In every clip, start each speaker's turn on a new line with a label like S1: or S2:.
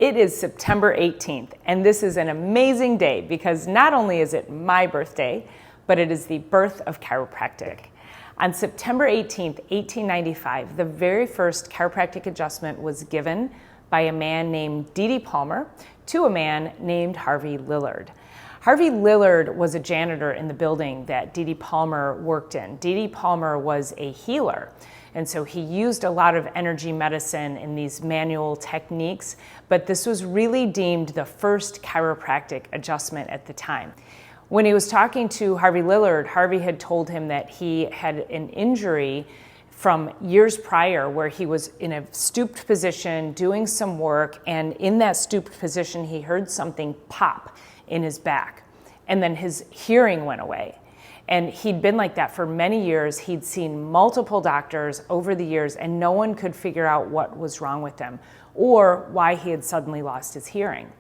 S1: It is September 18th, and this is an amazing day because not only is it my birthday, but it is the birth of chiropractic. On September 18th, 1895, the very first chiropractic adjustment was given by a man named D.D. Palmer to a man named Harvey Lillard. Harvey Lillard was a janitor in the building that D.D. Palmer worked in. D.D. Palmer was a healer, and so he used a lot of energy medicine in these manual techniques, but this was really deemed the first chiropractic adjustment at the time. When he was talking to Harvey Lillard, Harvey had told him that he had an injury from years prior where he was in a stooped position doing some work, and in that stooped position he heard something pop in his back, and then his hearing went away. And he'd been like that for many years. He'd seen multiple doctors over the years, and no one could figure out what was wrong with him or why he had suddenly lost his hearing.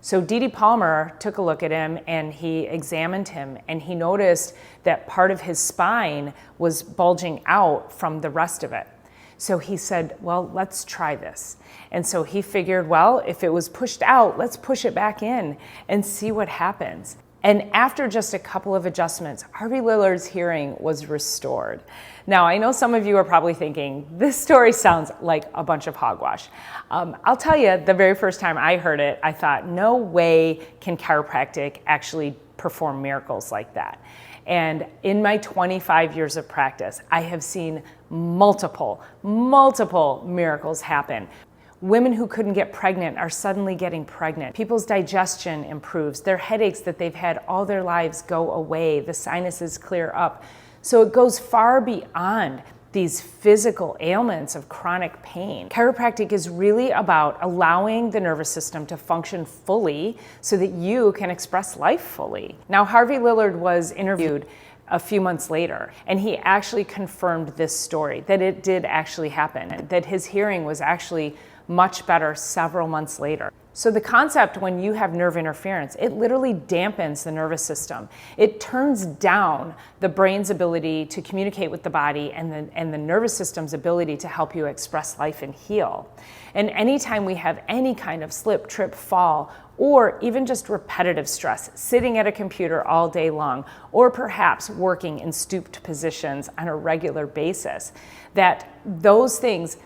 S1: So D.D. Palmer took a look at him and he examined him, and he noticed that part of his spine was bulging out from the rest of it. So he said, well, let's try this. And so he figured, well, if it was pushed out, let's push it back in and see what happens. And after just a couple of adjustments, Harvey Lillard's hearing was restored. Now, I know some of you are probably thinking, this story sounds like a bunch of hogwash. I'll tell you, the very first time I heard it, I thought, no way can chiropractic actually perform miracles like that. And in my 25 years of practice, I have seen multiple miracles happen. Women who couldn't get pregnant are suddenly getting pregnant. People's digestion improves. Their headaches that they've had all their lives go away. The sinuses clear up. So it goes far beyond these physical ailments of chronic pain. Chiropractic is really about allowing the nervous system to function fully so that you can express life fully. Now, Harvey Lillard was interviewed a few months later, and he actually confirmed this story, that it did actually happen, that his hearing was actually much better several months later. So the concept, when you have nerve interference, it literally dampens the nervous system. It turns down the brain's ability to communicate with the body and the nervous system's ability to help you express life and heal. And anytime we have any kind of slip, trip, fall, or even just repetitive stress, sitting at a computer all day long, or perhaps working in stooped positions on a regular basis, that those things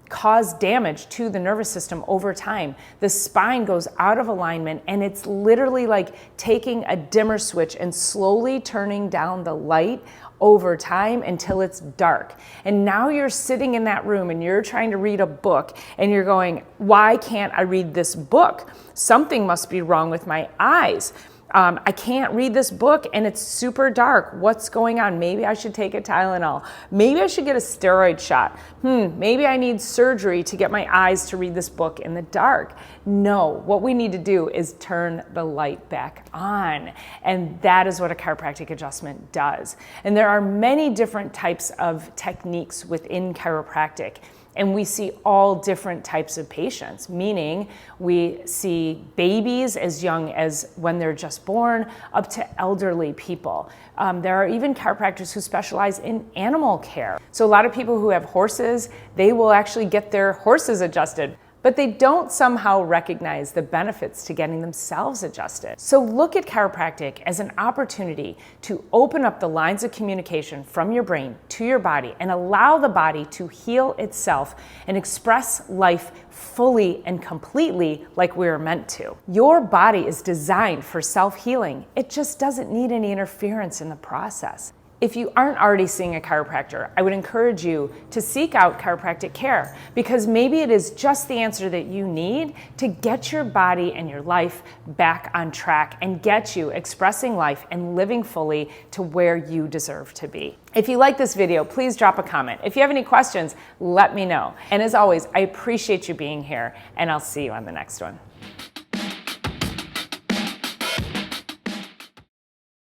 S1: cause damage to the nervous system over time. The spine goes out of alignment, and it's literally like taking a dimmer switch and slowly turning down the light over time until it's dark. And now you're sitting in that room and you're trying to read a book and you're going, why can't I read this book? Something must be wrong with my eyes. I can't read this book and it's super dark. What's going on? Maybe I should take a Tylenol. Maybe I should get a steroid shot. Maybe I need surgery to get my eyes to read this book in the dark. No, what we need to do is turn the light back on. And that is what a chiropractic adjustment does. And there are many different types of techniques within chiropractic. And we see all different types of patients, meaning we see babies as young as when they're just born up to elderly people. There are even chiropractors who specialize in animal care. So a lot of people who have horses, they will actually get their horses adjusted, but they don't somehow recognize the benefits to getting themselves adjusted. So look at chiropractic as an opportunity to open up the lines of communication from your brain to your body and allow the body to heal itself and express life fully and completely like we were meant to. Your body is designed for self-healing. It just doesn't need any interference in the process. If you aren't already seeing a chiropractor, I would encourage you to seek out chiropractic care, because maybe it is just the answer that you need to get your body and your life back on track and get you expressing life and living fully to where you deserve to be. If you like this video, please drop a comment. If you have any questions, let me know. And as always, I appreciate you being here, and I'll see you on the next one.